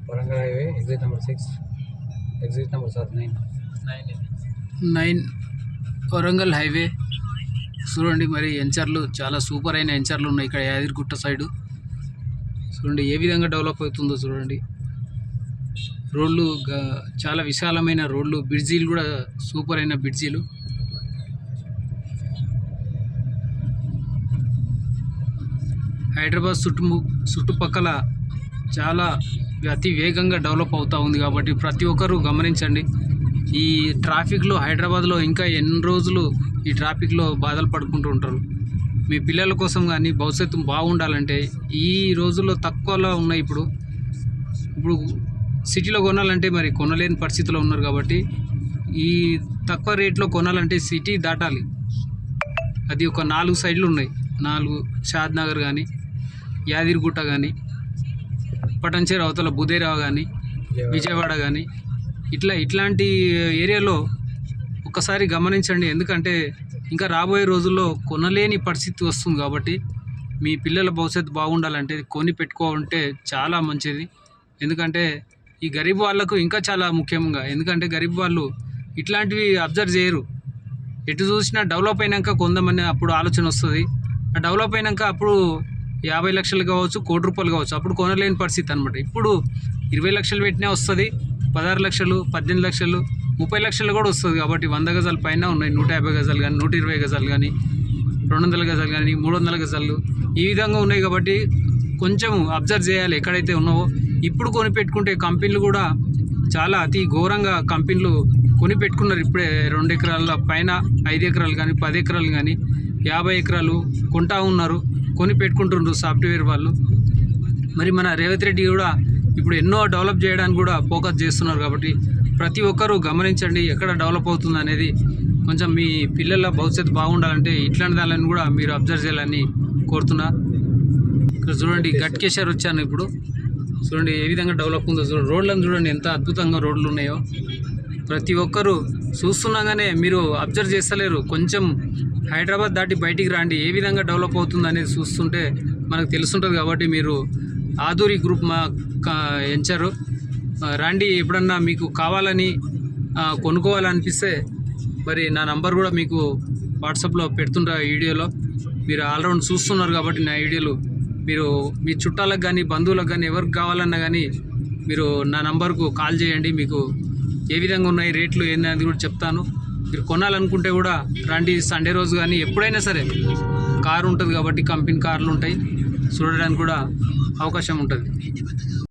Warangal Highway, exit number 6, exit number 9. 9 Warangal highway చూడండి. మరి ఎంచర్లు చాలా సూపర్ అయిన ఎంచర్లు ఉన్నాయి ఇక్కడ యాదగిరిగుట్ట సైడు. చూడండి ఏ విధంగా డెవలప్ అవుతుందో చూడండి. రోడ్లు చాలా విశాలమైన రోడ్లు, బ్రిడ్జీలు కూడా సూపర్ అయిన బ్రిడ్జీలు. హైదరాబాద్ చుట్టుపక్కల చాలా అతి వేగంగా డెవలప్ అవుతూ ఉంది కాబట్టి ప్రతి ఒక్కరూ గమనించండి. ఈ ట్రాఫిక్లో హైదరాబాద్లో ఇంకా ఎన్ని రోజులు ఈ ట్రాఫిక్లో బాధలు పడుకుంటూ ఉంటారు. మీ పిల్లల కోసం కానీ భవిష్యత్తు బాగుండాలంటే ఈ రోజుల్లో తక్కువలో ఉన్నాయి. ఇప్పుడు సిటీలో కొనాలంటే మరి కొనలేని పరిస్థితిలో ఉన్నారు కాబట్టి ఈ తక్కువ రేట్లో కొనాలంటే సిటీ దాటాలి. అది ఒక 4 సైడ్లు ఉన్నాయి. 4 షాద్ నగర్ కానీ, యాదగిరిగుట్ట కానీ, పటంచేరు అవతల బుదేరావు కానీ, విజయవాడ కానీ, ఇట్లాంటి ఏరియాలో ఒక్కసారి గమనించండి. ఎందుకంటే ఇంకా రాబోయే రోజుల్లో కొనలేని పరిస్థితి వస్తుంది కాబట్టి మీ పిల్లల భవిష్యత్తు బాగుండాలంటే కొని పెట్టుకోవాలంటే చాలా మంచిది. ఎందుకంటే ఈ గరీబ్ వాళ్ళకు ఇంకా చాలా ముఖ్యంగా, ఎందుకంటే గరీబ్ వాళ్ళు ఇట్లాంటివి అబ్జర్వ్ చేయరు. ఎటు చూసినా డెవలప్ అయినాక కొందామని అప్పుడు ఆలోచన వస్తుంది. ఆ డెవలప్ అయినాక అప్పుడు 50 లక్షలు కావచ్చు, ₹1 కోటి కావచ్చు, అప్పుడు కొనలేని పరిస్థితి అనమాట. ఇప్పుడు 20 లక్షలు పెట్టినా వస్తుంది, 16 లక్షలు, 18 లక్షలు, 30 లక్షలు కూడా వస్తుంది. కాబట్టి 100 గజాల పైన ఉన్నాయి. 150 గజాలు కానీ, 120 గజాలు కానీ, 200 గజాలు కానీ, 300 గజాలు ఈ విధంగా ఉన్నాయి. కాబట్టి కొంచెం అబ్జర్వ్ చేయాలి ఎక్కడైతే ఉన్నావో. ఇప్పుడు కొని పెట్టుకుంటే కంపెనీలు కూడా చాలా అతి ఘోరంగా కంపెనీలు కొని పెట్టుకున్నారు. ఇప్పుడే 2 ఎకరాల పైన 5 ఎకరాలు కానీ, 10 ఎకరాలు కానీ, 50 ఎకరాలు కొంటా ఉన్నారు, కొని పెట్టుకుంటున్నారు సాఫ్ట్వేర్ వాళ్ళు. మరి మన రేవంత్ రెడ్డి కూడా ఇప్పుడు ఎన్నో డెవలప్ చేయడానికి కూడా ఫోకస్ చేస్తున్నారు. కాబట్టి ప్రతి ఒక్కరూ గమనించండి ఎక్కడ డెవలప్ అవుతుంది అనేది. కొంచెం మీ పిల్లల భవిష్యత్తు బాగుండాలంటే ఇట్లాంటి దానిని కూడా మీరు అబ్జర్వ్ చేయాలని కోరుతున్నా. ఇక్కడ చూడండి గట్కేశ్వర్ వచ్చాను ఇప్పుడు. చూడండి ఏ విధంగా డెవలప్ ఉందో చూడండి. రోడ్లను చూడండి ఎంత అద్భుతంగా రోడ్లు ఉన్నాయో. ప్రతి ఒక్కరూ చూస్తున్నాగానే మీరు అబ్జర్వ్ చేస్తలేరు. కొంచెం హైదరాబాద్ దాటి బయటికి రండి, ఏ విధంగా డెవలప్ అవుతుంది అనేది చూస్తుంటే మనకు తెలుస్తుంటుంది. కాబట్టి మీరు ఆధురి గ్రూప్ మా ఎంచారు రండి. ఎప్పుడన్నా మీకు కావాలని కొనుక్కోవాలనిపిస్తే మరి నా నంబర్ కూడా మీకు వాట్సాప్లో పెడుతుంటా వీడియోలో. మీరు ఆల్రౌండ్ చూస్తున్నారు కాబట్టి నా వీడియోలు మీరు మీ చుట్టాలకు కానీ, బంధువులకు కానీ, ఎవరికి కావాలన్నా కానీ మీరు నా నంబర్కు కాల్ చేయండి. మీకు ఏ విధంగా ఉన్నాయి రేట్లు ఏందనేది కూడా చెప్తాను. మీరు కొనాలనుకుంటే కూడా రండి. సండే రోజు కానీ ఎప్పుడైనా సరే కారు ఉంటుంది కాబట్టి కంపెనీ కార్లు ఉంటాయి, చూడడానికి కూడా అవకాశం ఉంటుంది.